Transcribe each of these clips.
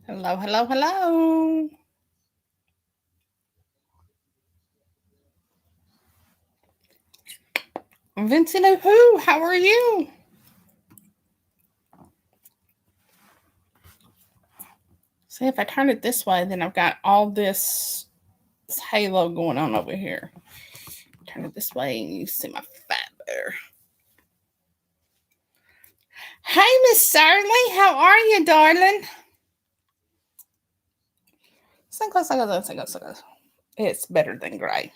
Hello, hello, hello. Vincent who? How are you? See, if I turn it this way, then I've got all this halo going on over here. Turn it this way and you see my fat bear. Hey, Miss Sarley, how are you, darling? It's better than gray.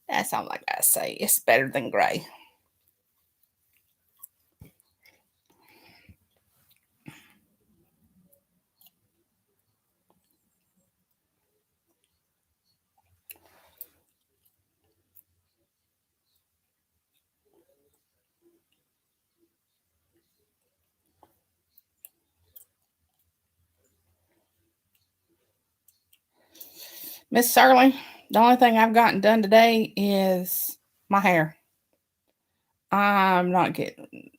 That's all I gotta say. It's better than gray. Miss Sarley, the only thing I've gotten done today is my hair. I'm not getting.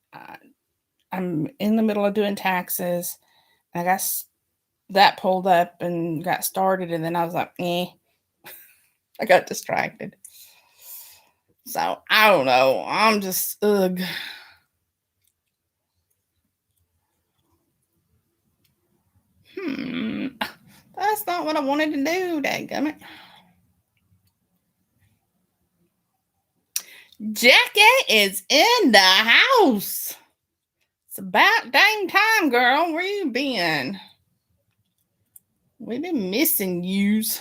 I'm in the middle of doing taxes. I got that pulled up and got started, and then I was like, I got distracted. So I don't know. I'm just ugh. That's not what I wanted to do, dadgummit. Jackie is in the house. It's about dang time, girl. Where you been? We've been missing yous.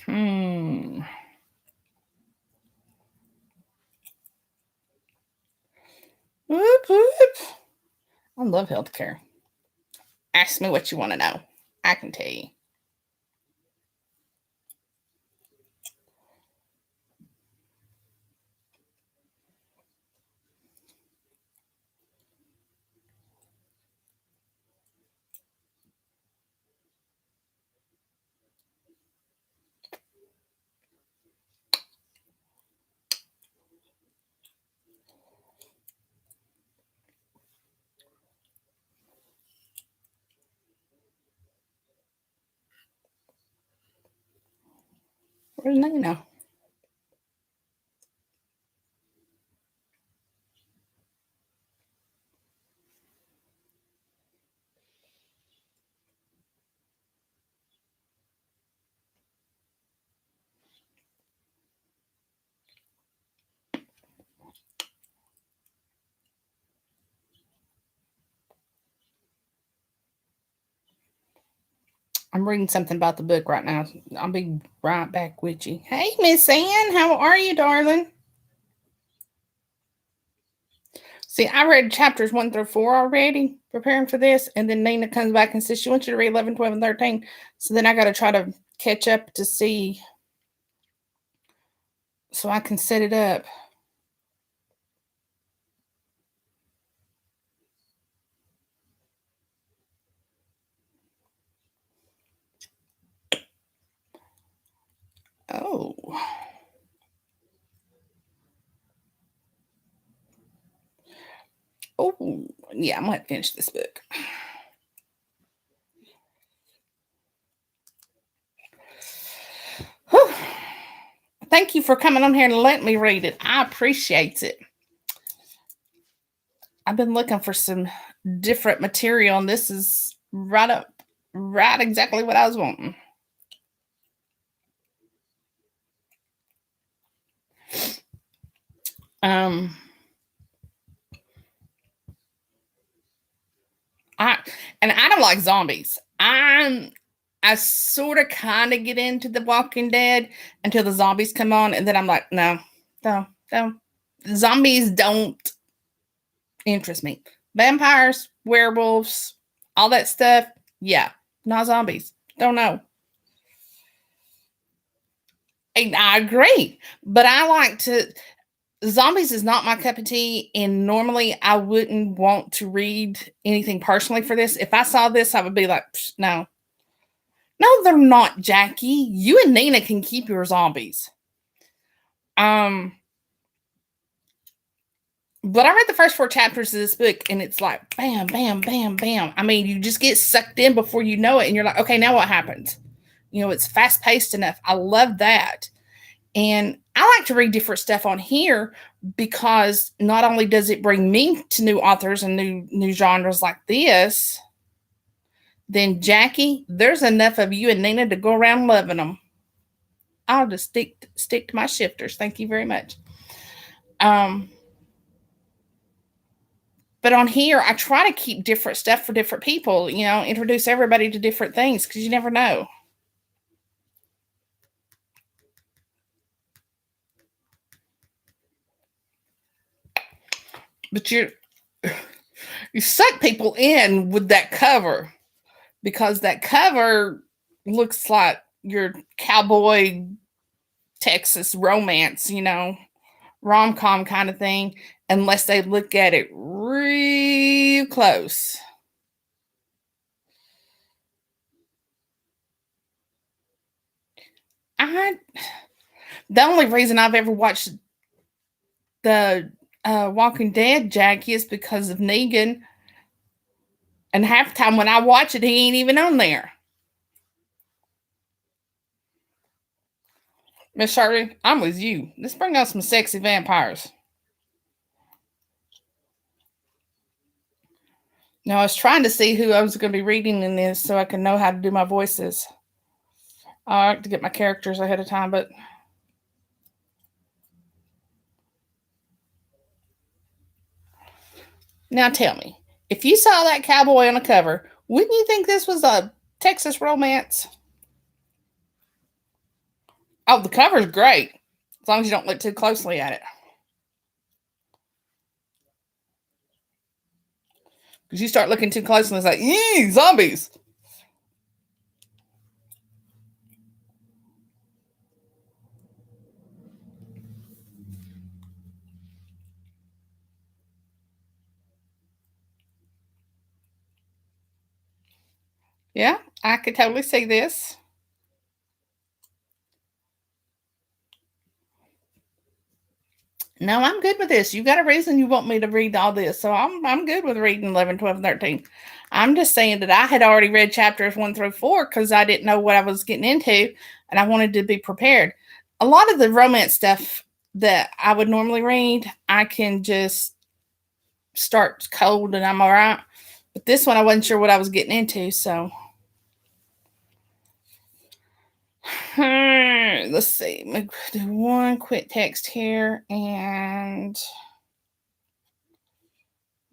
Hmm. Whoop, whoop. I love healthcare. Ask me what you want to know. I can tell you. Where's Nina? I'm reading something about the book right now. I'll be right back with you. Hey, Miss Ann, how are you, darling? See, I read chapters 1 through 4 already, preparing for this, and then Nina comes back and says she wants you to read 11, 12, and 13. So then I got to try to catch up to see so I can set it up. Oh. Oh, yeah, I'm going to finish this book. Whew. Thank you for coming on here and letting me read it. I appreciate it. I've been looking for some different material, and this is right exactly what I was wanting. Um, I I don't like zombies. I sort of kind of get into The Walking Dead until the zombies come on, and then I'm like, no, no, no. Zombies don't interest me. Vampires, werewolves, all that stuff, yeah. Not zombies. Don't know. And I agree. But I like to zombies is not my cup of tea, and normally I wouldn't want to read anything personally for this. If I saw this, I would be like, no. No, they're not, Jackie. You and Nina can keep your zombies. Um, but I read the first 4 chapters of this book, and it's like bam, bam, bam, bam. I mean, you just get sucked in before you know it, and you're like, okay, now what happens? It's fast paced enough. I love that. And I like to read different stuff on here because not only does it bring me to new authors and new genres like this, then Jackie, there's enough of you and Nina to go around loving them. I'll just stick to my shifters. Thank you very much. But on here, I try to keep different stuff for different people. Introduce everybody to different things because you never know. But you suck people in with that cover because that cover looks like your cowboy Texas romance, rom-com kind of thing, unless they look at it real close. The only reason I've ever watched the Walking Dead, Jackie, is because of Negan. And half the time when I watch it, he ain't even on there. Miss Shirley, I'm with you. Let's bring out some sexy vampires. Now, I was trying to see who I was going to be reading in this so I can know how to do my voices. I like to get my characters ahead of time, but now tell me, if you saw that cowboy on the cover, wouldn't you think this was a Texas romance? Oh, the cover's great, as long as you don't look too closely at it. Because you start looking too closely, and it's like, yee, zombies. Yeah, I could totally see this. No, I'm good with this. You got a reason you want me to read all this, so I'm good with reading 11, 12, and 13. I'm just saying that I had already read chapters 1 through 4 because I didn't know what I was getting into, and I wanted to be prepared. A lot of the romance stuff that I would normally read, I can just start cold and I'm all right. But this one, I wasn't sure what I was getting into, so. Let's see. Let me do one quick text here and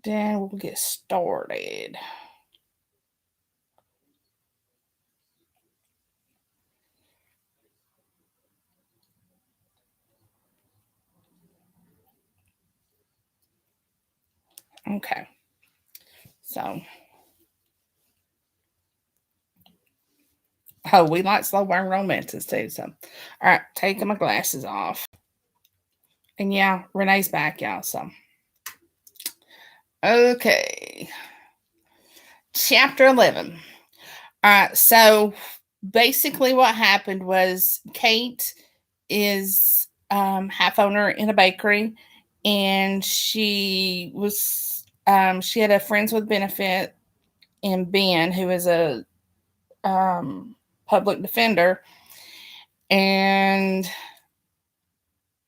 then we'll get started. Okay. So, we like slow burn romances too. So, all right, taking my glasses off. And yeah, Renee's back, y'all. So, okay. Chapter 11. All right. So, basically, what happened was Kate is half owner in a bakery, and she had a friends with benefit in Ben, who is a public defender, and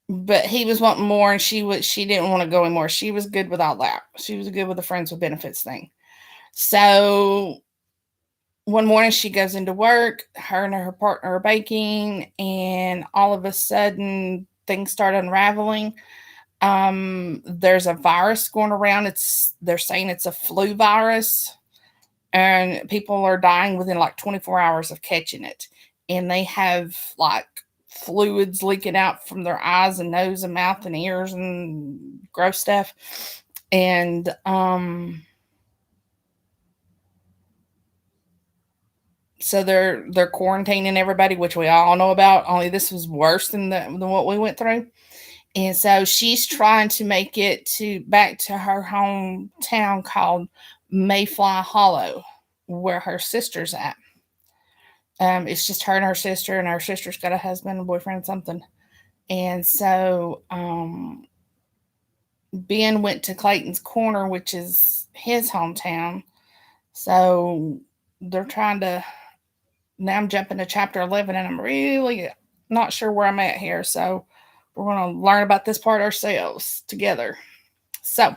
but he was wanting more, and she didn't want to go anymore. She was good with all that. She was good with the friends with benefits thing. So one morning she goes into work, her and her partner are baking, and all of a sudden things start unraveling. There's a virus going around. They're saying it's a flu virus, and people are dying within like 24 hours of catching it. And they have like fluids leaking out from their eyes and nose and mouth and ears and gross stuff. And So they're quarantining everybody, which we all know about. Only this was worse than what we went through. And so she's trying to make it to back to her hometown called Mayfly Hollow, where her sister's at. It's just her and her sister's got a husband, a boyfriend, something. And so Ben went to Clayton's Corner, which is his hometown. So they're trying to. Now I'm jumping to chapter 11, and I'm really not sure where I'm at here. So we're going to learn about this part ourselves together. So,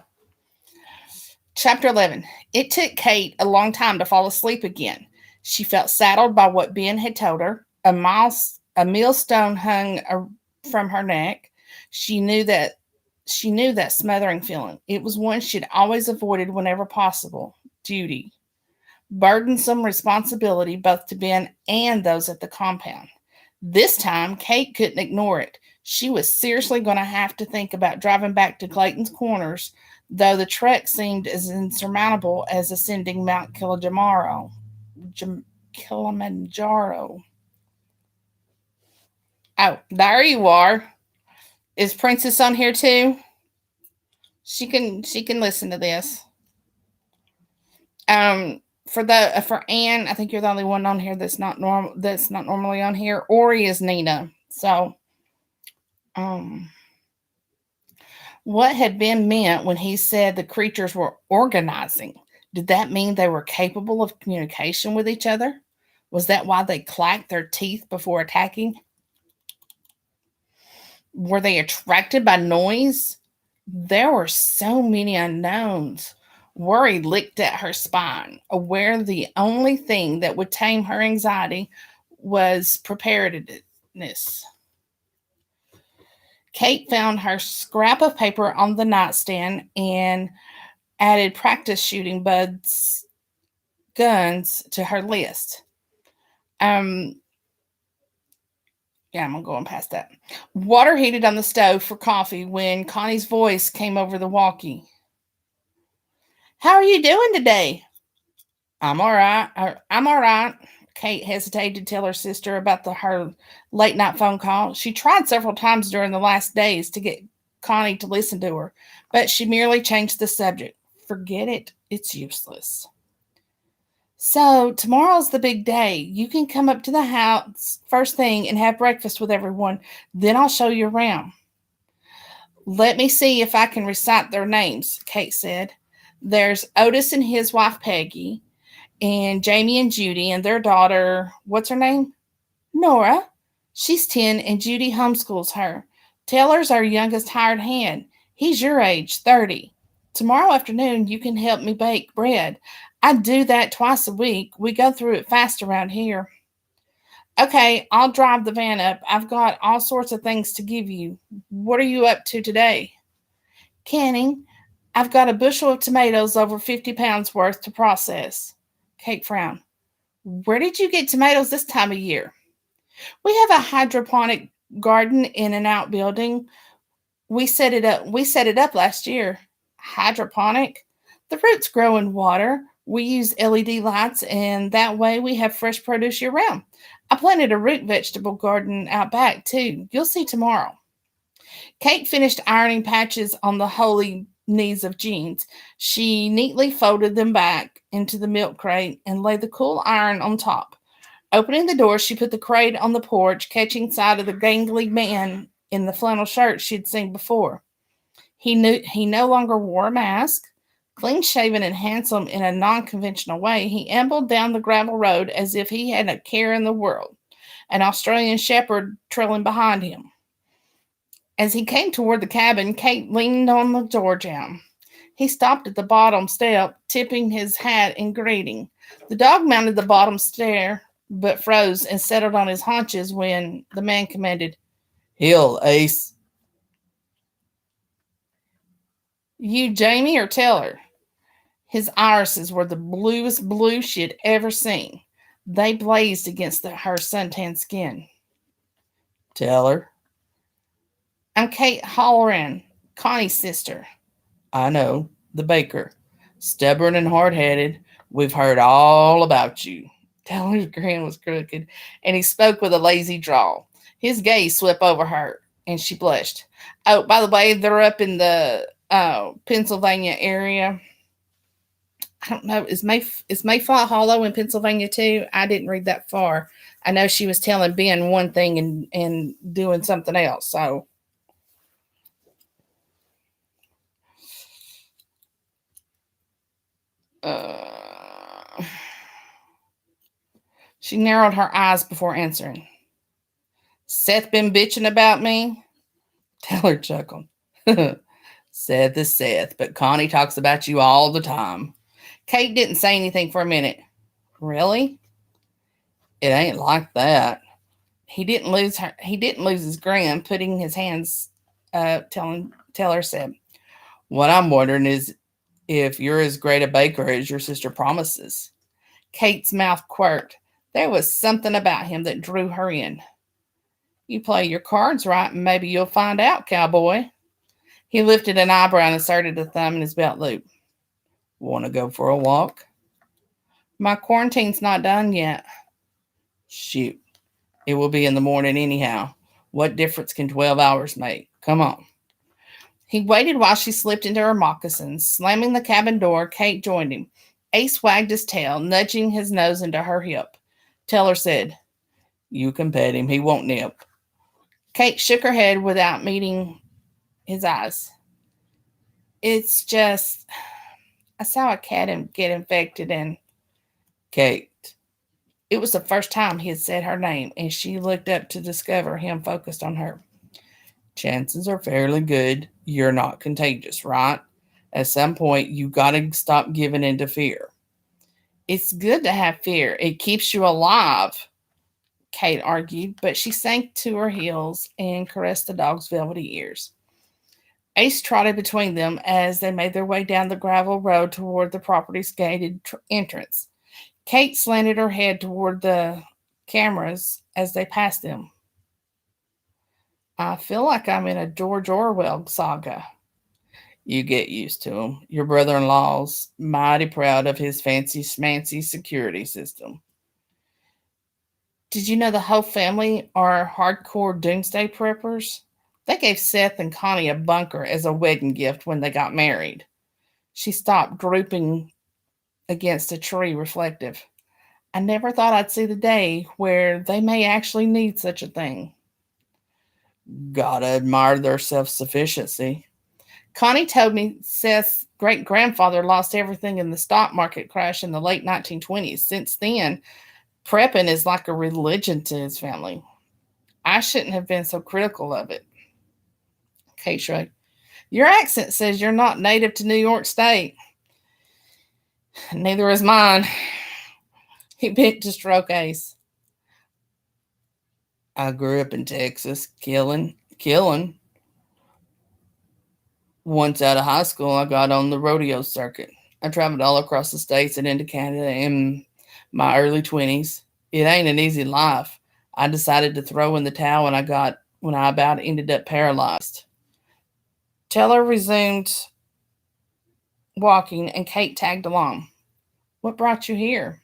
chapter 11. It took Kate a long time to fall asleep again. She felt saddled by what Ben had told her. A millstone hung from her neck. She knew that smothering feeling. It was one she'd always avoided whenever possible. Duty. Burdensome responsibility both to Ben and those at the compound. This time, Kate couldn't ignore it. She was seriously going to have to think about driving back to Clayton's Corners, though the trek seemed as insurmountable as ascending Mount Kilimanjaro. Kilimanjaro. Oh, there you are. Is Princess on here too? She can listen to this. For Anne, I think you're the only one on here that's not normally on here. Ori is Nina. So um what had Ben meant when he said the creatures were organizing? Did that mean they were capable of communication with each other? Was that why they clacked their teeth before attacking? Were they attracted by noise? There were so many unknowns. Worry licked at her spine, aware the only thing that would tame her anxiety was preparedness. Kate found her scrap of paper on the nightstand and added practice shooting buds guns to her list. Um, yeah, I'm going past that. Water heated on the stove for coffee when Connie's voice came over the walkie. How are you doing today? I'm all right. I'm all right. Kate hesitated to tell her sister about her late night phone call. She tried several times during the last days to get Connie to listen to her, but she merely changed the subject. Forget it. It's useless. So, tomorrow's the big day. You can come up to the house first thing and have breakfast with everyone. Then I'll show you around. Let me see if I can recite their names, Kate said. There's Otis and his wife, Peggy, and Jamie and Judy, and their daughter, what's her name? Nora. She's 10, and Judy homeschools her. Taylor's our youngest hired hand. He's your age, 30. Tomorrow afternoon, you can help me bake bread. I do that twice a week. We go through it fast around here. Okay, I'll drive the van up. I've got all sorts of things to give you. What are you up to today? Canning. I've got a bushel of tomatoes, over 50 pounds worth, to process. Kate frowned. Where did you get tomatoes this time of year? We have a hydroponic garden in an outbuilding. We set it up last year. Hydroponic? The roots grow in water. We use LED lights, and that way we have fresh produce year round. I planted a root vegetable garden out back too. You'll see tomorrow. Kate finished ironing patches on the holy knees of jeans. She neatly folded them back into the milk crate and laid the cool iron on top. Opening the door, she put the crate on the porch, catching sight of the gangly man in the flannel shirt she'd seen before. He no longer wore a mask. Clean shaven and handsome in a non conventional way, he ambled down the gravel road as if he had a care in the world, an Australian shepherd trailing behind him. As he came toward the cabin, Kate leaned on the door jamb. He stopped at the bottom step, tipping his hat in greeting. The dog mounted the bottom stair, but froze and settled on his haunches when the man commanded, Hill, Ace. You Jamie or Taylor? His irises were the bluest blue she had ever seen. They blazed against her suntan skin. Taylor? I'm Kate Halloran, Connie's sister. I know, the baker. Stubborn and hard-headed. We've heard all about you. Teller's grin was crooked, and he spoke with a lazy drawl. His gaze swept over her, and she blushed. Oh, by the way, they're up in the Pennsylvania area. I don't know. Is Mayfly Hollow in Pennsylvania too? I didn't read that far. I know she was telling Ben one thing and doing something else. So uh, she narrowed her eyes before answering. Seth been bitching about me? Teller chuckled. Seth is Seth, but Connie talks about you all the time. Kate didn't say anything for a minute. Really? It ain't like that. He didn't lose his grin, putting his hands up. Teller said, what I'm wondering is if you're as great a baker as your sister promises. Kate's mouth quirked. There was something about him that drew her in. You play your cards right, and maybe you'll find out, cowboy. He lifted an eyebrow and inserted a thumb in his belt loop. Want to go for a walk? My quarantine's not done yet. Shoot. It will be in the morning anyhow. What difference can 12 hours make? Come on. He waited while she slipped into her moccasins. Slamming the cabin door, Kate joined him. Ace wagged his tail, nudging his nose into her hip. Teller said, you can pet him. He won't nip. Kate shook her head without meeting his eyes. It's just, I saw a cat get infected and... Kate. It was the first time he had said her name, and she looked up to discover him focused on her. Chances are fairly good you're not contagious, right? At some point, you gotta stop giving in to fear. It's good to have fear. It keeps you alive, Kate argued, but she sank to her heels and caressed the dog's velvety ears. Ace trotted between them as they made their way down the gravel road toward the property's gated entrance. Kate slanted her head toward the cameras as they passed them. I feel like I'm in a George Orwell saga. You get used to him. Your brother-in-law's mighty proud of his fancy schmancy security system. Did you know the whole family are hardcore doomsday preppers? They gave Seth and Connie a bunker as a wedding gift when they got married. She stopped, drooping against a tree, reflective. I never thought I'd see the day where they may actually need such a thing. Gotta admire their self-sufficiency. Connie told me Seth's great-grandfather lost everything in the stock market crash in the late 1920s. Since then, prepping is like a religion to his family. I shouldn't have been so critical of it. Kate shrugged. Your accent says you're not native to New York State. Neither is mine. He bent to stroke Ace. I grew up in Texas, killing. Once out of high school, I got on the rodeo circuit. I traveled all across the states and into Canada in my early 20s. It ain't an easy life. I decided to throw in the towel when I about ended up paralyzed. Teller resumed walking and Kate tagged along. What brought you here?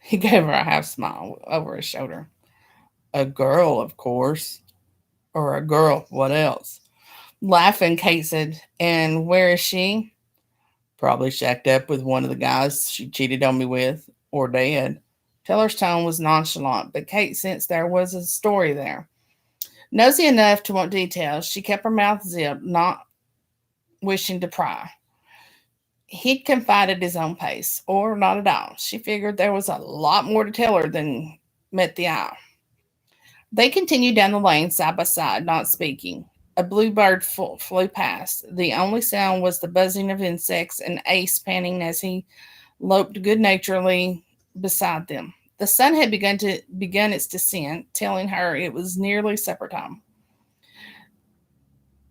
He gave her a half smile over his shoulder. A girl, of course. Or a girl, what else? Laughing, Kate said, and where is she? Probably shacked up with one of the guys she cheated on me with, or dead. Teller's tone was nonchalant, but Kate sensed there was a story there. Nosy enough to want details, she kept her mouth zipped, not wishing to pry. He'd confided his own pace, or not at all. She figured there was a lot more to tell her than met the eye. They continued down the lane side by side, not speaking. A bluebird flew past. The only sound was the buzzing of insects and Ace panting as he loped good-naturedly beside them. The sun had begun its descent, telling her it was nearly supper time.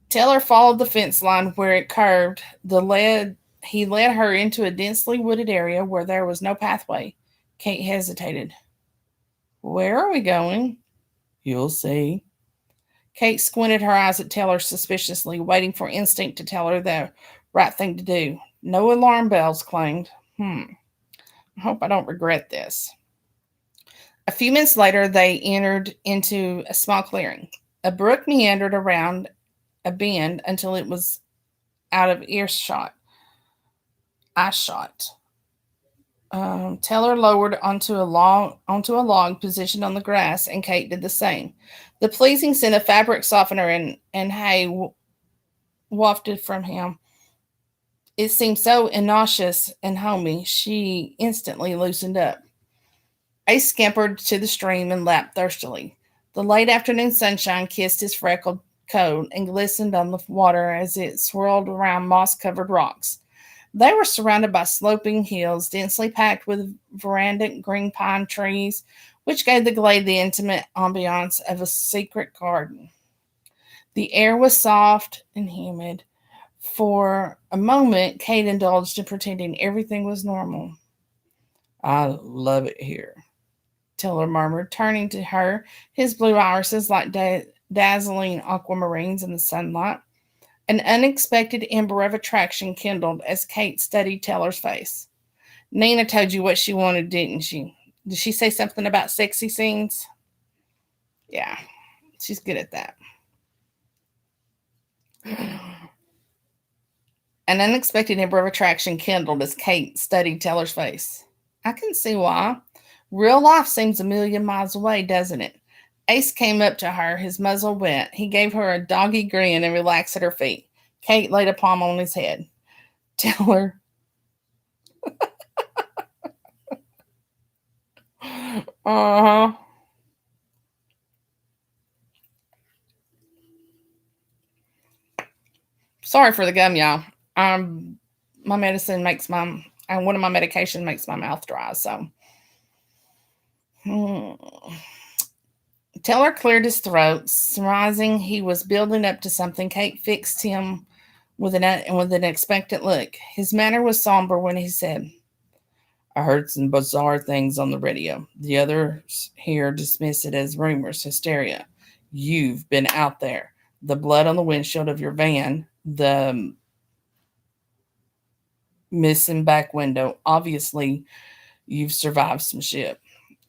Teller followed the fence line where it curved. He led her into a densely wooded area where there was no pathway. Kate hesitated. Where are we going? You'll see. Kate squinted her eyes at Teller suspiciously, waiting for instinct to tell her the right thing to do. No alarm bells clanged. I hope I don't regret this. A few minutes later, they entered into a small clearing. A brook meandered around a bend until it was out of earshot. Eye shot. Taylor lowered onto a log positioned on the grass, and Kate did the same. The pleasing scent of fabric softener and hay wafted from him. It seemed so innocuous and homey, she instantly loosened up. Ace scampered to the stream and lapped thirstily. The late afternoon sunshine kissed his freckled coat and glistened on the water as it swirled around moss-covered rocks. They were surrounded by sloping hills densely packed with verandant green pine trees, which gave the glade the intimate ambiance of a secret garden. The air was soft and humid. For a moment, Kate indulged in pretending everything was normal. I love it here, Tiller murmured, turning to her, his blue irises like dazzling aquamarines in the sunlight. An unexpected ember of attraction kindled as Kate studied Teller's face. Nina told you what she wanted, didn't she? Did she say something about sexy scenes? Yeah, she's good at that. An unexpected ember of attraction kindled as Kate studied Teller's face. I can see why. Real life seems a million miles away, doesn't it? Ace came up to her, his muzzle wet. He gave her a doggy grin and relaxed at her feet. Kate laid a palm on his head. Teller. Uh-huh. Sorry for the gum, y'all. My medicine makes one of my medication makes my mouth dry, so. Hmm. Teller cleared his throat, surmising he was building up to something. Kate fixed him with an expectant look. His manner was somber when he said, I heard some bizarre things on the radio. The others here dismiss it as rumors, hysteria. You've been out there. The blood on the windshield of your van, the missing back window. Obviously, you've survived some shit.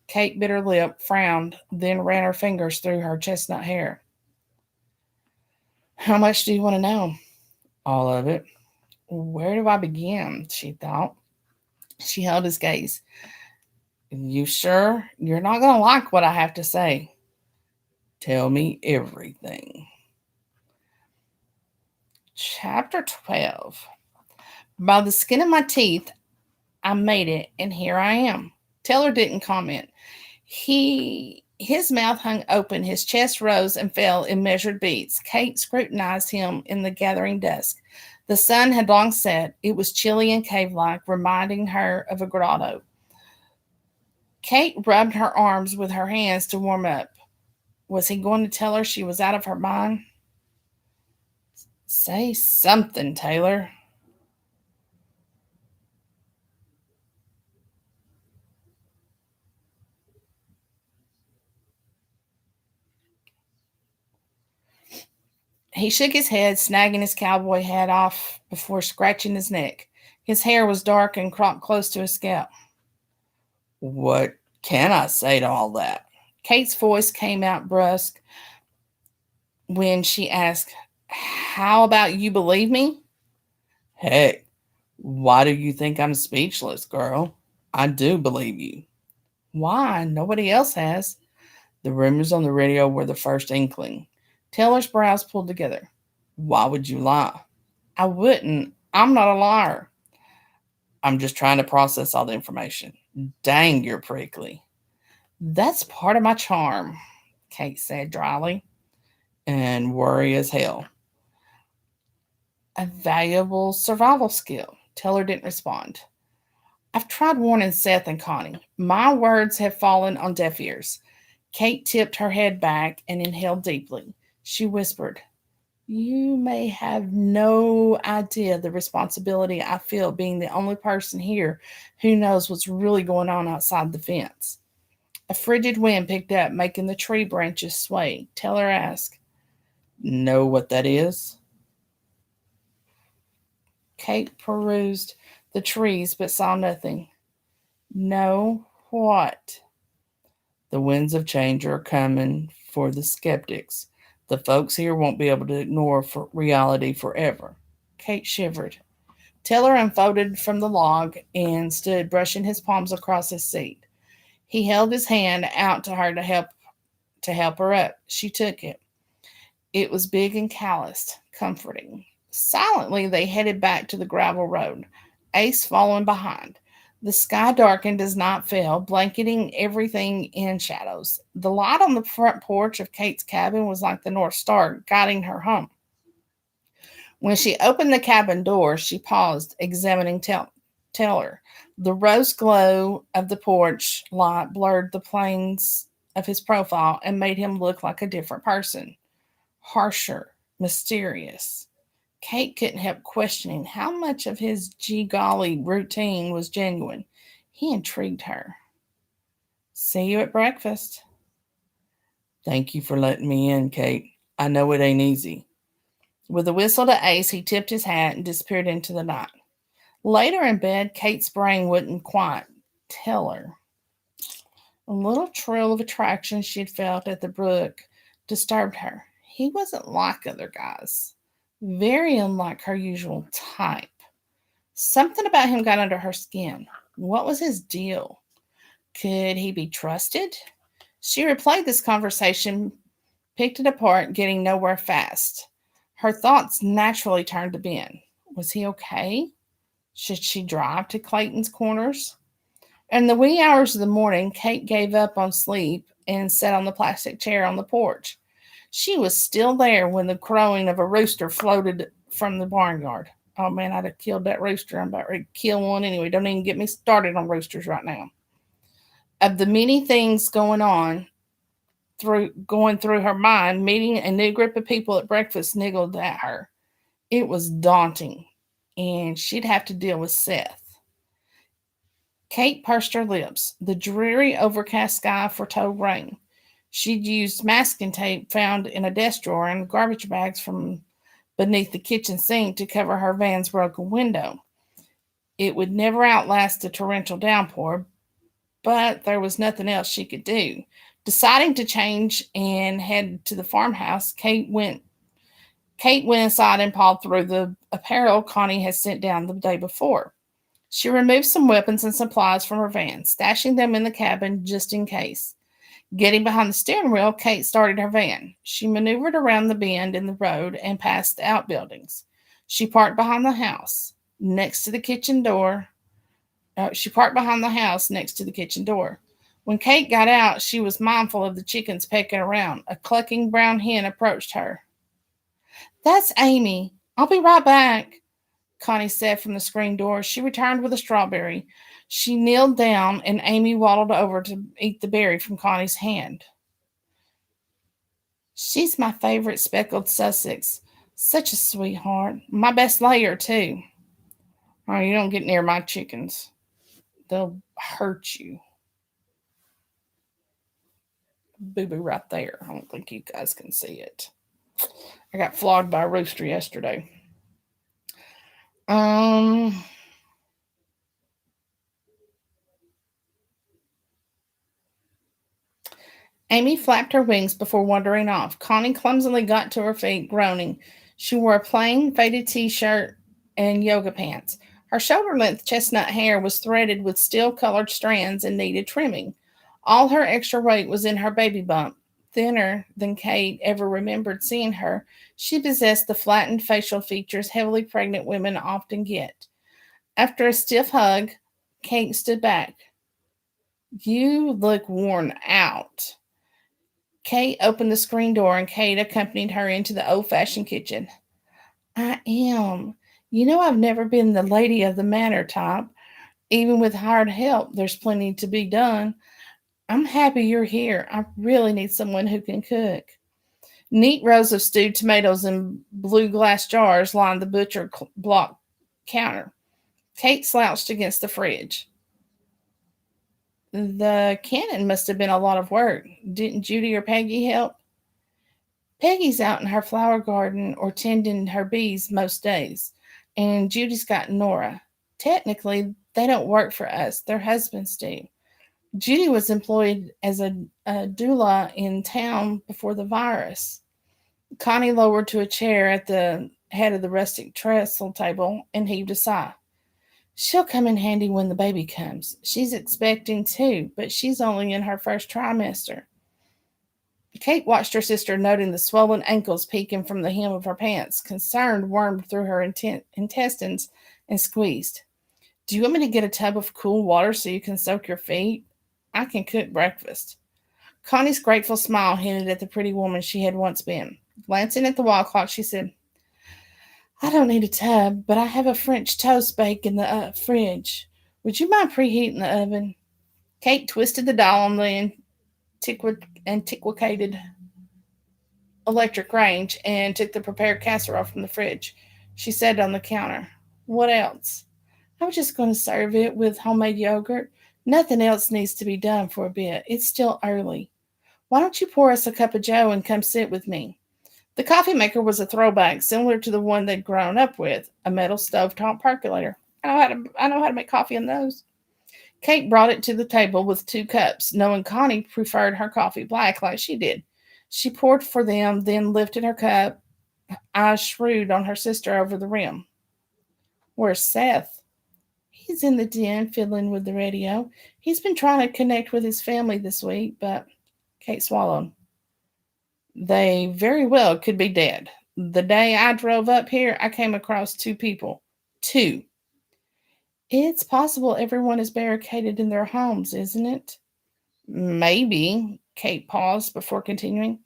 Kate bit her lip, frowned, then ran her fingers through her chestnut hair. How much do you want to know? All of it. Where do I begin? She thought. She held his gaze. You sure? You're not going to like what I have to say. Tell me everything. Chapter 12. By the skin of my teeth, I made it, and here I am. Taylor didn't comment. His mouth hung open, his chest rose and fell in measured beats. Kate scrutinized him in the gathering dusk. The sun had long set. It was chilly and cave-like, reminding her of a grotto. Kate rubbed her arms with her hands to warm up. Was he going to tell her she was out of her mind? Say something, Taylor. He shook his head, snagging his cowboy hat off before scratching his neck. His hair was dark and cropped close to his scalp. What can I say to all that? Kate's voice came out brusque when she asked, How about you believe me? Heck, why do you think I'm speechless, girl? I do believe you. Why? Nobody else has. The rumors on the radio were the first inkling. Taylor's brows pulled together. Why would you lie? I wouldn't. I'm not a liar. I'm just trying to process all the information. Dang, you're prickly. That's part of my charm, Kate said dryly. And worry as hell. A valuable survival skill. Taylor didn't respond. I've tried warning Seth and Connie. My words have fallen on deaf ears. Kate tipped her head back and inhaled deeply. She whispered, You may have no idea the responsibility I feel being the only person here who knows what's really going on outside the fence. A frigid wind picked up, making the tree branches sway. Taylor asked, Know what that is? Kate perused the trees but saw nothing. No, what? The winds of change are coming for the skeptics. The folks here won't be able to ignore reality forever. Kate shivered. Taylor unfolded from the log and stood brushing his palms across his seat. He held his hand out to her to help her up. She took it. It was big and calloused, comforting. Silently, they headed back to the gravel road, Ace following behind. The sky darkened as night fell, blanketing everything in shadows. The light on the front porch of Kate's cabin was like the North Star guiding her home. When she opened the cabin door, she paused, examining Taylor. The rose glow of the porch light blurred the planes of his profile and made him look like a different person, harsher, mysterious. Kate couldn't help questioning how much of his gee golly routine was genuine. He intrigued her. See you at breakfast. Thank you for letting me in, Kate. I know it ain't easy. With a whistle to Ace, he tipped his hat and disappeared into the night. Later in bed, Kate's brain wouldn't quite tell her. A little trill of attraction she had felt at the brook disturbed her. He wasn't like other guys, very unlike her usual type. Something about him got under her skin. What was his deal? Could he be trusted? She replayed this conversation, picked it apart, getting nowhere fast. Her thoughts naturally turned to Ben. Was he okay? Should she drive to Clayton's Corners? In the wee hours of the morning, Kate gave up on sleep and sat on the plastic chair on the porch. She was still there when the crowing of a rooster floated from the barnyard. Oh man, I'd have killed that rooster. I'm about ready to kill one anyway. Don't even get me started on roosters right now. Of the many things going through her mind, meeting a new group of people at breakfast niggled at her. It was daunting, and she'd have to deal with Seth. Kate pursed her lips. The dreary, overcast sky foretold rain. She'd used masking tape found in a desk drawer and garbage bags from beneath the kitchen sink to cover her van's broken window. It would never outlast a torrential downpour, but there was nothing else she could do. Deciding to change and head to the farmhouse, Kate went inside and pawed through the apparel Connie had sent down the day before. She removed some weapons and supplies from her van, stashing them in the cabin just in case. Getting behind the steering wheel, Kate started her van. She maneuvered around the bend in the road and past the outbuildings. She parked behind the house, next to the kitchen door. She parked behind the house next to the kitchen door. When Kate got out, she was mindful of the chickens pecking around. A clucking brown hen approached her. That's Amy. I'll be right back, Connie said from the screen door. She returned with a strawberry. She kneeled down, and Amy waddled over to eat the berry from Connie's hand. She's my favorite speckled Sussex. Such a sweetheart. My best layer, too. Oh, you don't get near my chickens. They'll hurt you. Boo boo right there. I don't think you guys can see it. I got flogged by a rooster yesterday. Um, Amy flapped her wings before wandering off. Connie clumsily got to her feet, groaning. She wore a plain, faded t shirt and yoga pants. Her shoulder length chestnut hair was threaded with steel colored strands and needed trimming. All her extra weight was in her baby bump. Thinner than Kate ever remembered seeing her, she possessed the flattened facial features heavily pregnant women often get. After a stiff hug, Kate stood back. You look worn out. Kate opened the screen door and Kate accompanied her into the old fashioned kitchen. I am. You know, I've never been the lady of the manor type. Even with hired help, there's plenty to be done. I'm happy you're here. I really need someone who can cook. Neat rows of stewed tomatoes in blue glass jars lined the butcher block counter. Kate slouched against the fridge. The cannon must have been a lot of work. Didn't Judy or Peggy help? Peggy's out in her flower garden or tending her bees most days, and Judy's got Nora. Technically, they don't work for us, their husbands do. Judy was employed as a doula in town before the virus. Connie lowered to a chair at the head of the rustic trestle table and heaved a sigh. She'll come in handy when the baby comes. She's expecting too, but she's only in her first trimester. Kate watched her sister, noting the swollen ankles peeking from the hem of her pants. Concern wormed through her intestines and squeezed. Do you want me to get a tub of cool water so you can soak your feet? I can cook breakfast. Connie's grateful smile hinted at the pretty woman she had once been. Glancing at the wall clock, she said, I don't need a tub, but I have a French toast bake in the fridge. Would you mind preheating the oven? Kate twisted the dial on the antiquated electric range and took the prepared casserole from the fridge. She set it on the counter. What else? I was just going to serve it with homemade yogurt. Nothing else needs to be done for a bit. It's still early. Why don't you pour us a cup of joe and come sit with me? The coffee maker was a throwback, similar to the one they'd grown up with, a metal stovetop percolator. I know how to make coffee in those. Kate brought it to the table with 2 cups, knowing Connie preferred her coffee black like she did. She poured for them, then lifted her cup, eyes shrewd on her sister over the rim. Where's Seth? He's in the den fiddling with the radio. He's been trying to connect with his family this week, but Kate swallowed. They very well could be dead. The day I drove up here, I came across 2 people. 2. It's possible everyone is barricaded in their homes, isn't it? Maybe. Kate paused before continuing.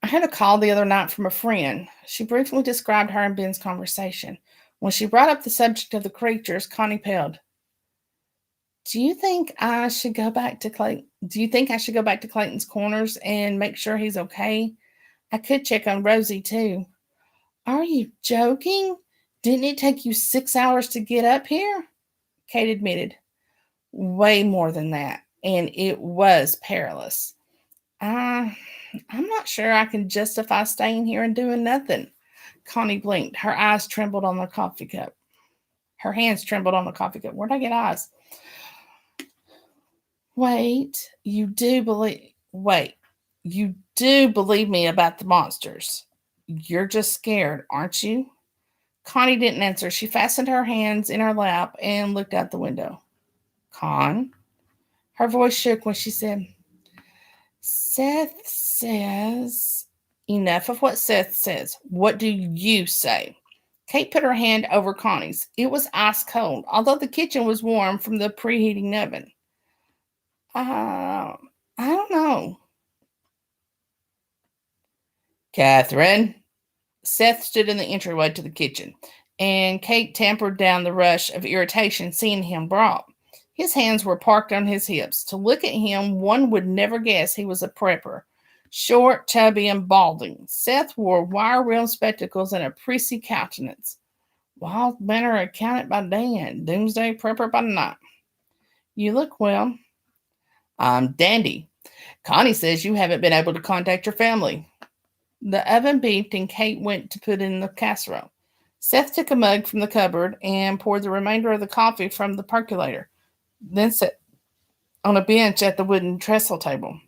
I had a call the other night from a friend. She briefly described her and Ben's conversation. When she brought up the subject of the creatures, Connie paled. Do you think I should go back to Clayton's Corners and make sure he's okay? I could check on Rosie too. Are you joking? Didn't it take you 6 hours to get up here? Kate admitted. Way more than that, and it was perilous. I'm not sure I can justify staying here and doing nothing. Connie blinked. Her eyes trembled on the coffee cup. Her hands trembled on the coffee cup. Where'd I get eyes? Wait, you do believe me about the monsters. You're just scared, aren't you? Connie didn't answer. She fastened her hands in her lap and looked out the window. Con? Her voice shook when she said, Seth says... Enough of what Seth says. What do you say? Kate put her hand over Connie's. It was ice cold, although the kitchen was warm from the preheating oven. I don't know. Catherine. Seth stood in the entryway to the kitchen, and Kate tampered down the rush of irritation seeing him brought. His hands were parked on his hips. To look at him, one would never guess he was a prepper. Short, chubby, and balding. Seth wore wire-rimmed spectacles and a prissy countenance. Wild manner accounted by day and doomsday prepper by night. You look well. I'm dandy. Connie says you haven't been able to contact your family. The oven beeped and Kate went to put in the casserole. Seth took a mug from the cupboard and poured the remainder of the coffee from the percolator, then sat on a bench at the wooden trestle table.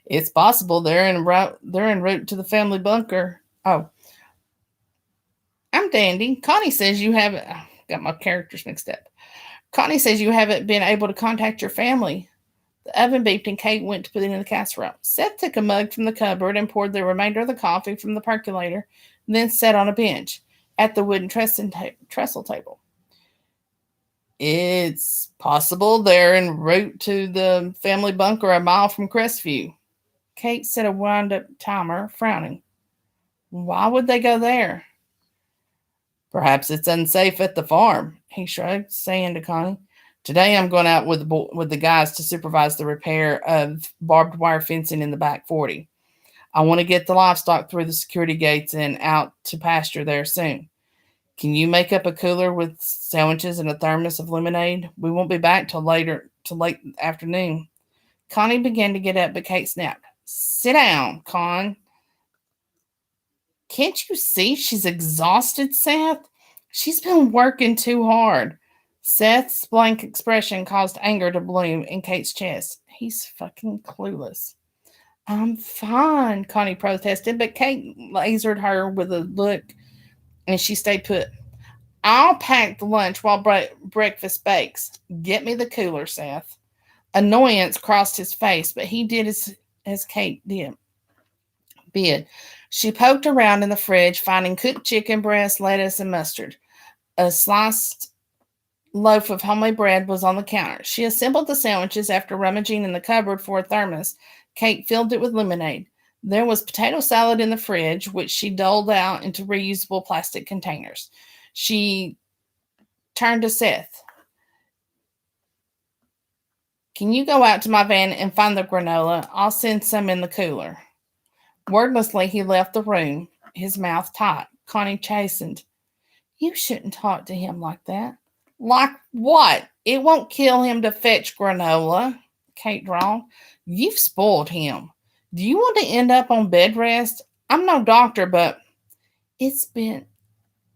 It's possible they're en route to the family bunker. Oh, I'm dandy. Connie says you haven't... got my characters mixed up. Connie says you haven't been able to contact your family. The oven beeped and Kate went to put it in the casserole. Seth took a mug from the cupboard and poured the remainder of the coffee from the percolator, then sat on a bench at the wooden trestle table. It's possible they're en route to the family bunker a mile from Crestview. Kate set a wind-up timer, frowning. Why would they go there? Perhaps it's unsafe at the farm, he shrugged, saying to Connie, Today I'm going out with the guys to supervise the repair of barbed wire fencing in the back 40. I want to get the livestock through the security gates and out to pasture there soon. Can you make up a cooler with sandwiches and a thermos of lemonade? We won't be back till late afternoon. Connie began to get up, but Kate snapped. Sit down, Con. Can't you see she's exhausted, Seth? She's been working too hard. Seth's blank expression caused anger to bloom in Kate's chest. He's fucking clueless. I'm fine, Connie protested, but Kate lasered her with a look and she stayed put. I'll pack the lunch while breakfast bakes. Get me the cooler, Seth. Annoyance crossed his face, but he did as Kate bid. She poked around in the fridge, finding cooked chicken breast, lettuce, and mustard. A sliced loaf of homemade bread was on the counter. She assembled the sandwiches after rummaging in the cupboard for a thermos. Kate filled it with lemonade. There was potato salad in the fridge, which she doled out into reusable plastic containers. She turned to Seth. Can you go out to my van and find the granola? I'll send some in the cooler. Wordlessly, he left the room, his mouth tight. Connie chastened. You shouldn't talk to him like that. Like what? It won't kill him to fetch granola, Kate drawled. You've spoiled him. Do you want to end up on bed rest? I'm no doctor, but it's been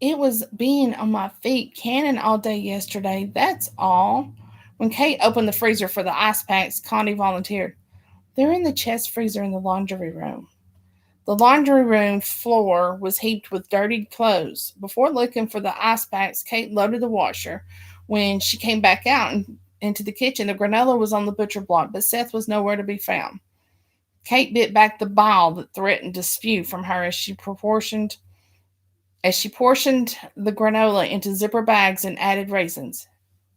it was being on my feet canning all day yesterday, that's all. When Kate opened the freezer for the ice packs, Connie volunteered. They're in the chest freezer in the laundry room. The laundry room floor was heaped with dirty clothes. Before looking for the ice packs, Kate loaded the washer. When she came back out into the kitchen, the granola was on the butcher block, but Seth was nowhere to be found. Kate bit back the bile that threatened to spew from her as she portioned the granola into zipper bags and added raisins.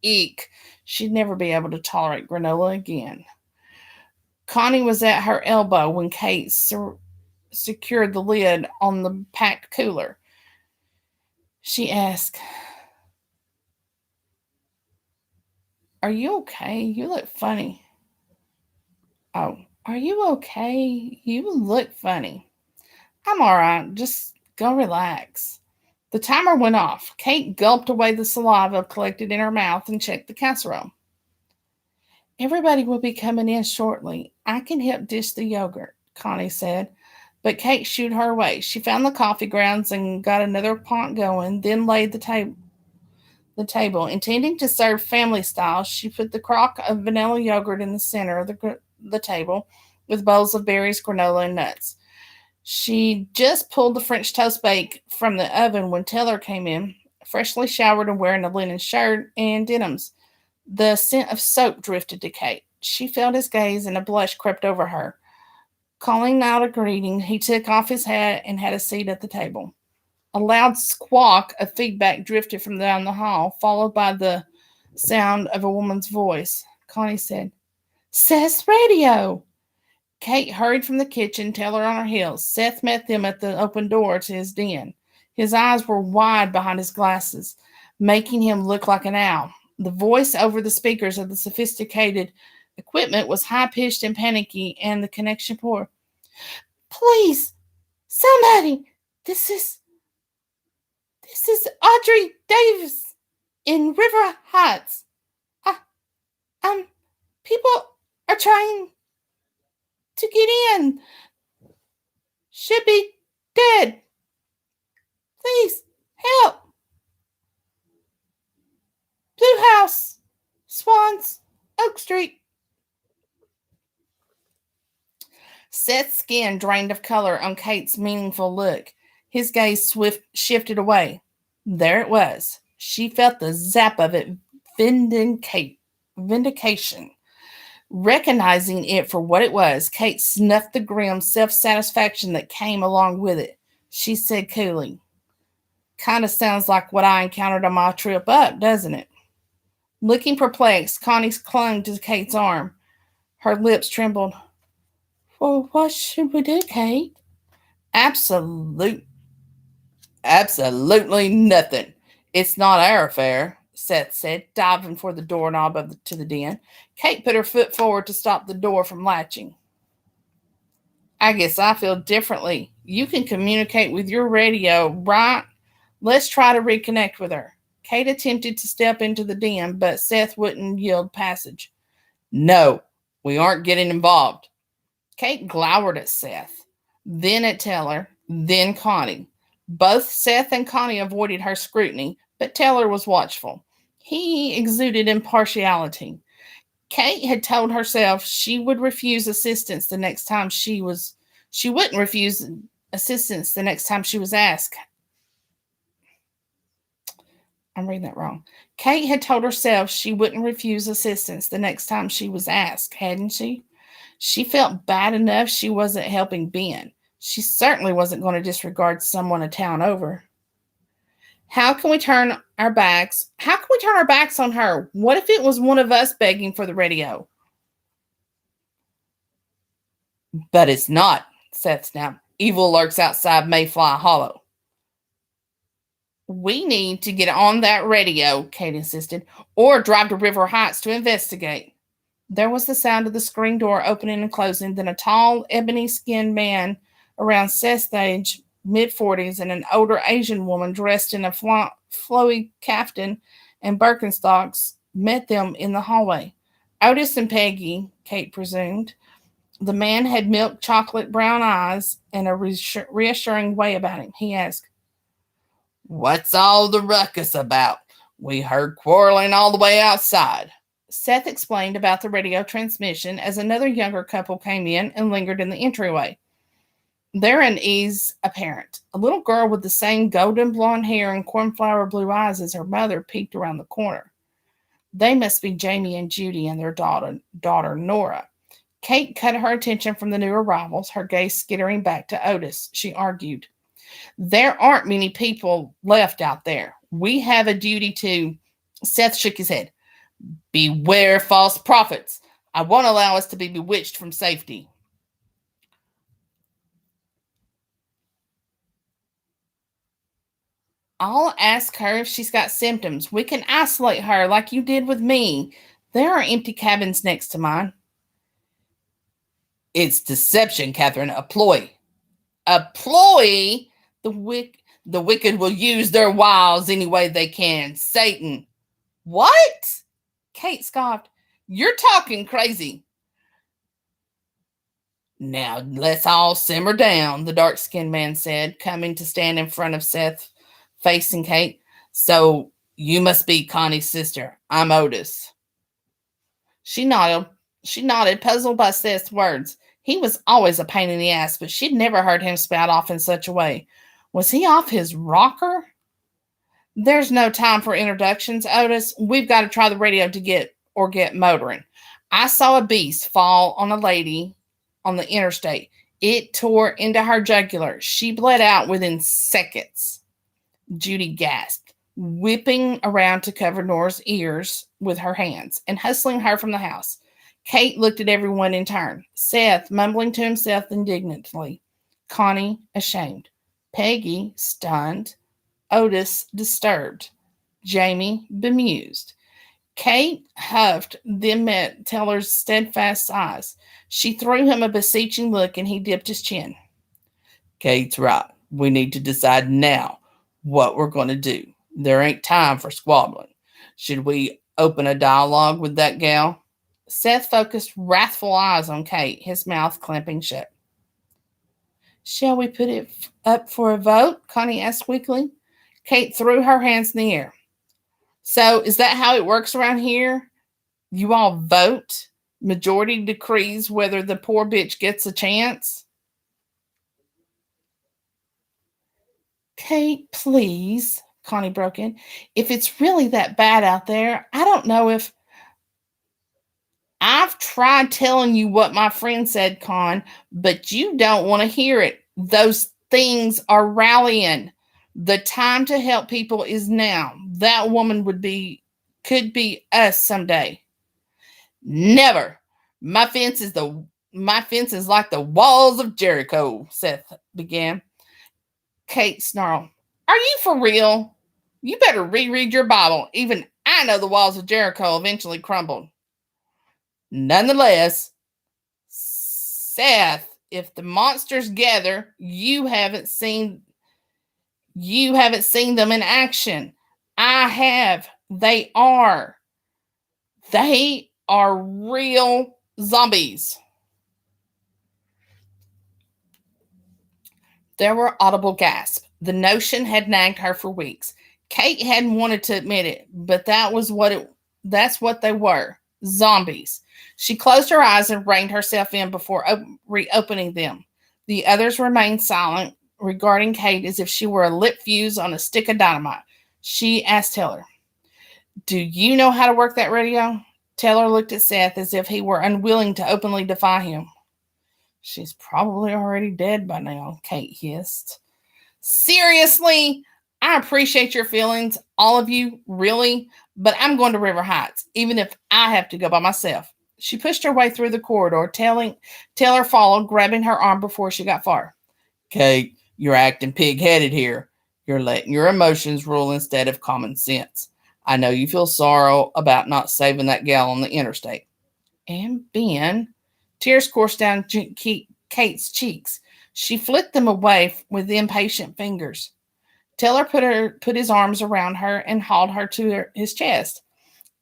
Eek! She'd never be able to tolerate granola again. Connie was at her elbow when Kate secured the lid on the packed cooler. She asked, Are you okay? You look funny. Oh, are you okay? You look funny. I'm all right. Just go relax. The timer went off. Kate gulped away the saliva collected in her mouth and checked the casserole. Everybody will be coming in shortly. I can help dish the yogurt, Connie said. But Kate shooed her away. She found the coffee grounds and got another pot going, then laid the table. Intending to serve family style, she put the crock of vanilla yogurt in the center of the table with bowls of berries, granola, and nuts. She just pulled the French toast bake from the oven when Taylor came in, freshly showered and wearing a linen shirt and denims. The scent of soap drifted to Kate. She felt his gaze and a blush crept over her. Calling out a greeting, he took off his hat and had a seat at the table. A loud squawk of feedback drifted from down the hall, followed by the sound of a woman's voice. Connie said, Seth's radio! Kate hurried from the kitchen, Taylor on her heels. Seth met them at the open door to his den. His eyes were wide behind his glasses, making him look like an owl. The voice over the speakers of the sophisticated equipment was high pitched and panicky, and the connection poor. Please, somebody, this is Audrey Davis in River Heights. I, people are trying to get in. Should be dead. Please, help. Blue House, Swans, Oak Street. Seth's skin drained of color on Kate's meaningful look. His gaze shifted away. There it was. She felt the zap of it vindication. Recognizing it for what it was, Kate snuffed the grim self-satisfaction that came along with it. She said coolly, Kind of sounds like what I encountered on my trip up, doesn't it? Looking perplexed, Connie clung to Kate's arm. Her lips trembled. Well, what should we do, Kate? Absolute, absolutely nothing. It's not our affair, Seth said, diving for the doorknob to the den. Kate put her foot forward to stop the door from latching. I guess I feel differently. You can communicate with your radio, right? Let's try to reconnect with her. Kate attempted to step into the den, but Seth wouldn't yield passage. No, we aren't getting involved. Kate glowered at Seth, then at Taylor, then Connie. Both Seth and Connie avoided her scrutiny, but Taylor was watchful. He exuded impartiality. Kate had told herself she would refuse assistance the next time she wouldn't refuse assistance the next time she was asked. I'm reading that wrong. Kate had told herself she wouldn't refuse assistance the next time she was asked, hadn't she? She felt bad enough she wasn't helping Ben. She certainly wasn't going to disregard someone a town over. How can we turn our backs? How can we turn our backs on her? What if it was one of us begging for the radio? But it's not, Seth snapped. Evil lurks outside Mayfly Hollow. We need to get on that radio, Kate insisted, or drive to River Heights to investigate. There was the sound of the screen door opening and closing, then a tall, ebony-skinned man around Seth's age, mid-40s, and an older Asian woman dressed in a flowy caftan and Birkenstocks met them in the hallway. Otis and Peggy, Kate presumed. The man had milk chocolate brown eyes and a reassuring way about him. He asked, "What's all the ruckus about? We heard quarreling all the way outside." Seth explained about the radio transmission as another younger couple came in and lingered in the entryway. Their unease apparent. A little girl with the same golden blonde hair and cornflower blue eyes as her mother peeked around the corner. They must be Jamie and Judy and their daughter Nora. Kate cut her attention from the new arrivals, her gaze skittering back to Otis. She argued, "There aren't many people left out there. We have a duty to—" Seth shook his head. "Beware false prophets. I won't allow us to be bewitched from safety." "I'll ask her if she's got symptoms. We can isolate her like you did with me. There are empty cabins next to mine." "It's deception, Catherine, a ploy." "A ploy? The wicked will use their wiles any way they can. Satan." "What?" Kate scoffed. "You're talking crazy." "Now let's all simmer down," the dark-skinned man said, coming to stand in front of Seth, facing Kate. "So you must be Connie's sister. I'm Otis." She nodded. She nodded, puzzled by Seth's words. He was always a pain in the ass, but she'd never heard him spout off in such a way. Was he off his rocker? "There's no time for introductions, Otis. We've got to try the radio to get motoring. I saw a beast fall on a lady on the interstate. It tore into her jugular. She bled out within seconds." Judy gasped, whipping around to cover Nora's ears with her hands and hustling her from the house. Kate looked at everyone in turn. Seth mumbling to himself indignantly. Connie ashamed. Peggy stunned. Otis disturbed. Jamie bemused. Kate huffed, then met Taylor's steadfast eyes. She threw him a beseeching look and he dipped his chin. "Kate's right. We need to decide now what we're going to do. There ain't time for squabbling. Should we open a dialogue with that gal?" Seth focused wrathful eyes on Kate, his mouth clamping shut. "Shall we put it up for a vote?" Connie asked weakly. Kate threw her hands in the air. "So is that how it works around here? You all vote? Majority decrees whether the poor bitch gets a chance?" "Kate, please," Connie broke in. "If it's really that bad out there, I don't know if—" "I've tried telling you what my friend said, Con, but you don't want to hear it. Those things are rallying. The time to help people is now. That woman could be us someday." "Never. My fence is like the walls of Jericho," Seth began. Kate snarled, "Are you for real? You better reread your Bible. Even I know the walls of Jericho eventually crumbled." "Nonetheless, Seth, if the monsters gather, you haven't seen them in action. I have. They are real zombies." There were audible gasps. The notion had nagged her for weeks. Kate hadn't wanted to admit it, but that's what they were. Zombies. She closed her eyes and reined herself in before reopening them. The others remained silent, regarding Kate as if she were a lit fuse on a stick of dynamite. She asked Taylor, "Do you know how to work that radio?" Taylor looked at Seth as if he were unwilling to openly defy him. "She's probably already dead by now," Kate hissed. "Seriously? I appreciate your feelings, all of you, really, but I'm going to River Heights, even if I have to go by myself." She pushed her way through the corridor, Taylor followed, grabbing her arm before she got far. "Kate, you're acting pig-headed here. You're letting your emotions rule instead of common sense. I know you feel sorrow about not saving that gal on the interstate." And Ben, tears coursed down Kate's cheeks. She flicked them away with impatient fingers. Taylor put his arms around her and hauled her to his chest.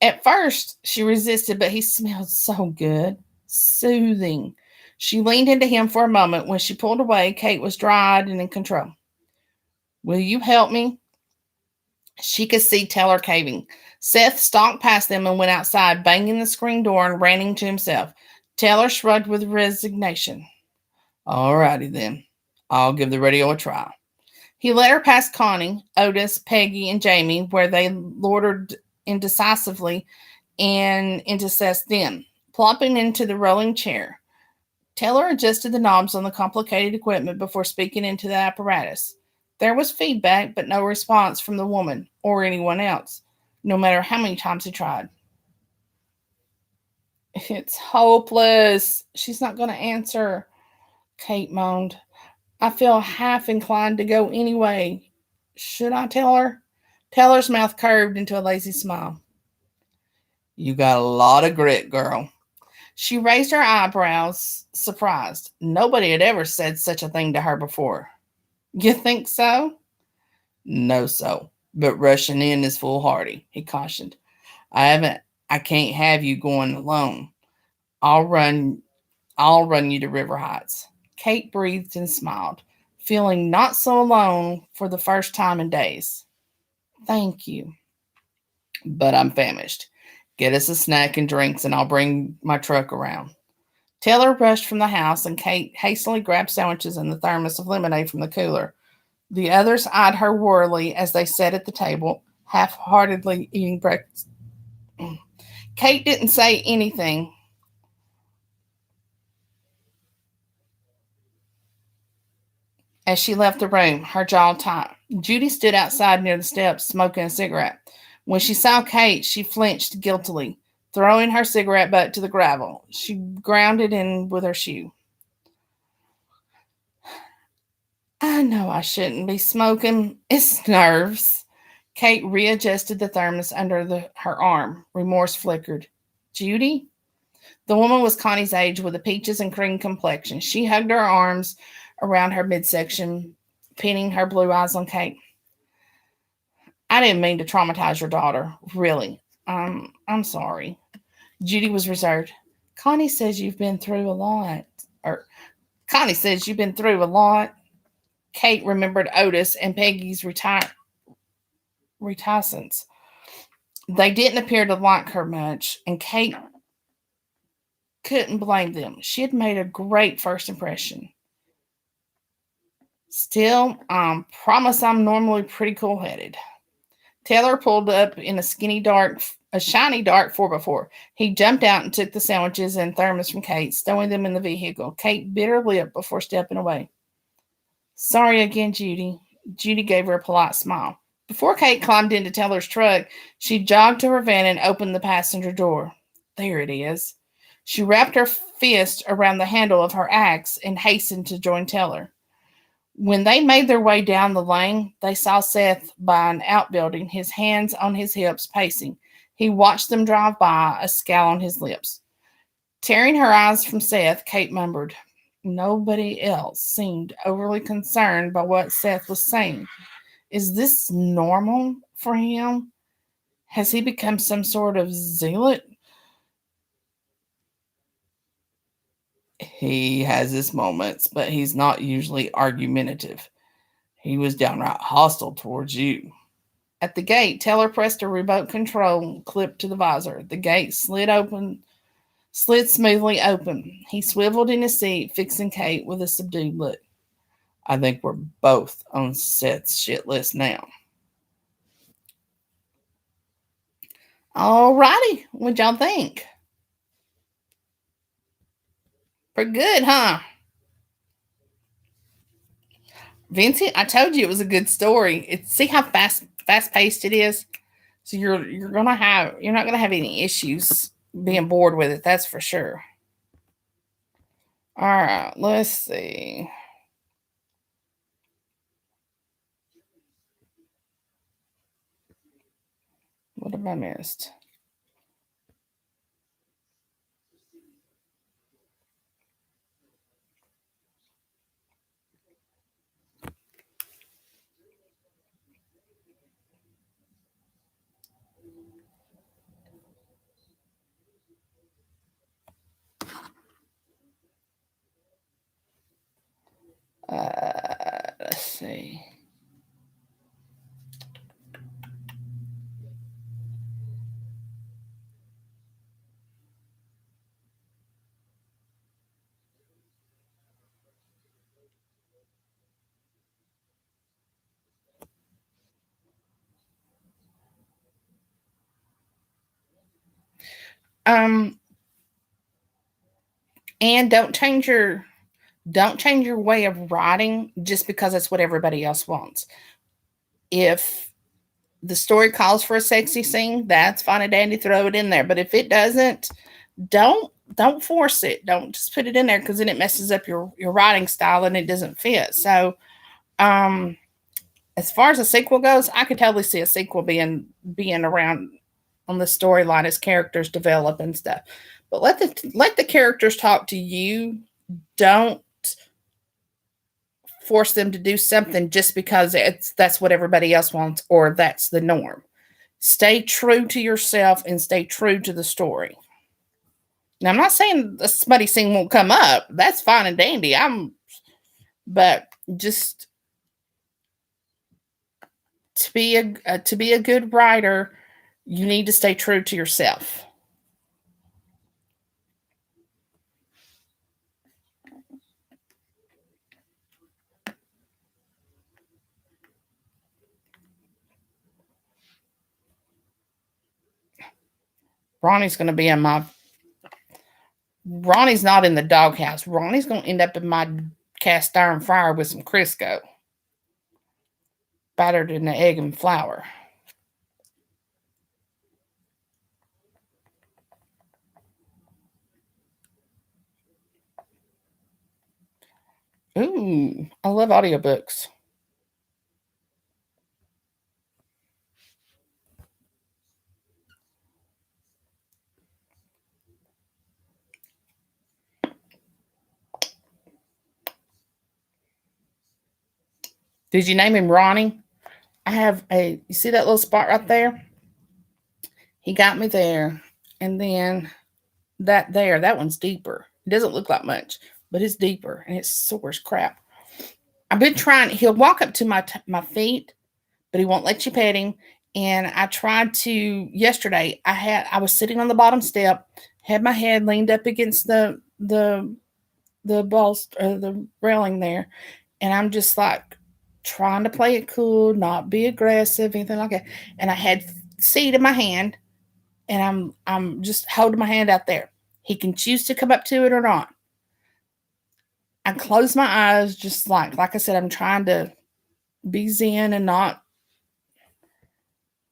At first, she resisted, but he smelled so good, soothing. She leaned into him for a moment. When she pulled away, Kate was dried and in control. "Will you help me?" She could see Taylor caving. Seth stalked past them and went outside, banging the screen door and ranting to himself. Taylor shrugged with resignation. "All righty then. I'll give the radio a try." He led her past Connie, Otis, Peggy, and Jamie, where they loitered indecisively and into Seth's den, plopping into the rolling chair. Taylor adjusted the knobs on the complicated equipment before speaking into the apparatus. There was feedback, but no response from the woman or anyone else, no matter how many times he tried. "It's hopeless. She's not going to answer," Kate moaned. "I feel half inclined to go anyway. Should I tell her?" Taylor's mouth curved into a lazy smile. "You got a lot of grit, girl." She raised her eyebrows, surprised. Nobody had ever said such a thing to her before. "You think so?" "No, so. But rushing in is foolhardy," he cautioned. I can't have you going alone. I'll run I'll run you to River Heights." Kate breathed and smiled, feeling not so alone for the first time in days. "Thank you, but I'm famished. Get us a snack and drinks, and I'll bring my truck around." Taylor rushed from the house, and Kate hastily grabbed sandwiches and the thermos of lemonade from the cooler. The others eyed her warily as they sat at the table, half-heartedly eating breakfast. Kate didn't say anything as she left the room, her jaw tight. Judy stood outside near the steps, smoking a cigarette. When she saw Kate, she flinched guiltily, throwing her cigarette butt to the gravel. She ground it in with her shoe. "I know I shouldn't be smoking. It's nerves." Kate readjusted the thermos under her arm. Remorse flickered. "Judy?" The woman was Connie's age with a peaches and cream complexion. She hugged her arms around her midsection, pinning her blue eyes on Kate. "I didn't mean to traumatize your daughter, really. I'm sorry." Judy was reserved. Connie says you've been through a lot. Or Connie says you've been through a lot. Kate remembered Otis and Peggy's reticence. They didn't appear to like her much, and Kate couldn't blame them. She had made a great first impression. "Still, I promise I'm normally pretty cool-headed." Taylor pulled up in a shiny dark 4x4. He jumped out and took the sandwiches and thermos from Kate, stowing them in the vehicle. Kate bit her lip before stepping away. "Sorry again, Judy." Judy gave her a polite smile. Before Kate climbed into Taylor's truck, she jogged to her van and opened the passenger door. There it is. She wrapped her fist around the handle of her axe and hastened to join Taylor. When they made their way down the lane, they saw Seth by an outbuilding, his hands on his hips, pacing. He watched them drive by, a scowl on his lips. Tearing her eyes from Seth, Kate murmured. Nobody else seemed overly concerned by what Seth was saying. Is this normal for him? Has he become some sort of zealot? He has his moments, but he's not usually argumentative. He was downright hostile towards you. At the gate, Taylor pressed a remote control clip to the visor. The gate slid smoothly open. He swiveled in his seat, fixing Kate with a subdued look. I think we're both on Seth's shit list now. Alrighty, what y'all think? Pretty good, huh? Vincent, I told you it was a good story. See how fast paced it is. So you're not gonna have any issues being bored with it. That's for sure. All right, let's see. What have I missed? Let's see. Um, and don't change your way of writing just because it's what everybody else wants. If the story calls for a sexy scene, that's fine and dandy, throw it in there. But if it doesn't, don't force it. Don't just put it in there because then it messes up your writing style and it doesn't fit. So um as far as a sequel goes, I could totally see a sequel being around on the storyline as characters develop and stuff. But let the characters talk to you. Don't force them to do something just because that's what everybody else wants or that's the norm. Stay true to yourself and stay true to the story. Now I'm not saying the smutty scene won't come up. That's fine and dandy. But just to be a good writer, you need to stay true to yourself. Ronnie's going to be in my. Ronnie's not in the doghouse. Ronnie's going to end up in my cast iron fryer with some Crisco, battered in the egg and flour. Ooh, I love audiobooks. Did you name him Ronnie? You see that little spot right there? He got me there. And then that one's deeper. It doesn't look like much, but it's deeper and it's sore as crap. I've been trying, he'll walk up to my feet, but he won't let you pet him. And I tried to yesterday. I was sitting on the bottom step, had my head leaned up against the balls the railing there, and I'm just like trying to play it cool, not be aggressive, anything like that. And I had seed in my hand, and I'm just holding my hand out there. He can choose to come up to it or not. I close my eyes, just like I said, I'm trying to be zen and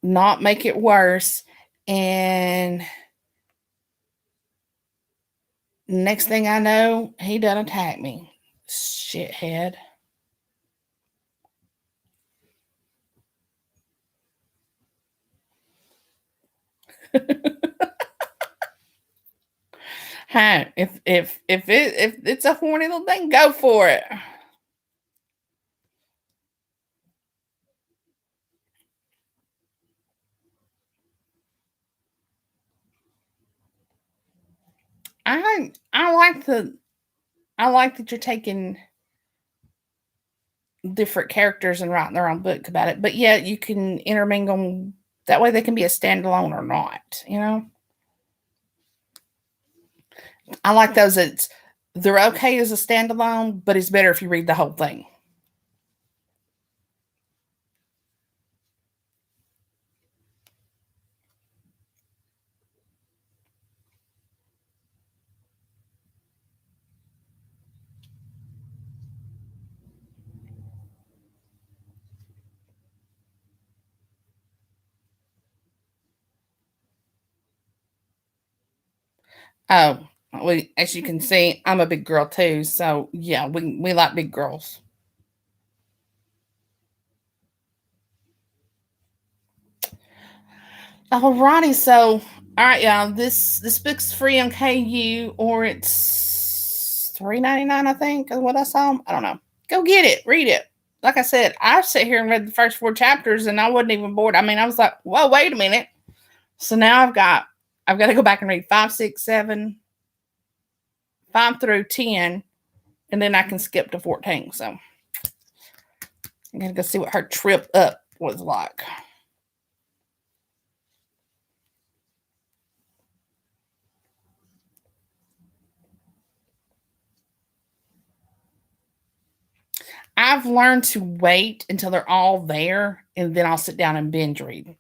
not make it worse. And next thing I know, he done attacked me. Shithead. Hey, if it's a horny little thing, go for it. I like that you're taking different characters and writing their own book about it. But yeah, you can intermingle. That way they can be a standalone or not, you know? I like those that they're okay as a standalone, but it's better if you read the whole thing. Oh, as you can see, I'm a big girl too. So yeah, we like big girls. Alrighty, so all right, y'all. This book's free on KU, or it's $3.99, I think, is what I saw. I don't know. Go get it, read it. Like I said, I sit here and read the first 4 chapters, and I wasn't even bored. I mean, I was like, "Whoa, wait a minute!" So now I've got to go back and read 5, 6, 7, 5 through 10, and then I can skip to 14. So I'm gonna go see what her trip up was like. I've learned to wait until they're all there, and then I'll sit down and binge read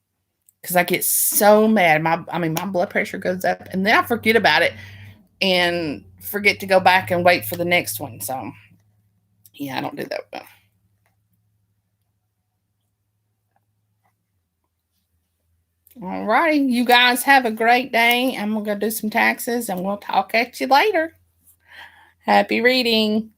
because I get so mad. My blood pressure goes up, and then I forget about it and forget to go back and wait for the next one. So yeah, I don't do that well. All righty, you guys have a great day. I'm gonna go do some taxes, and we'll talk at you later. Happy reading.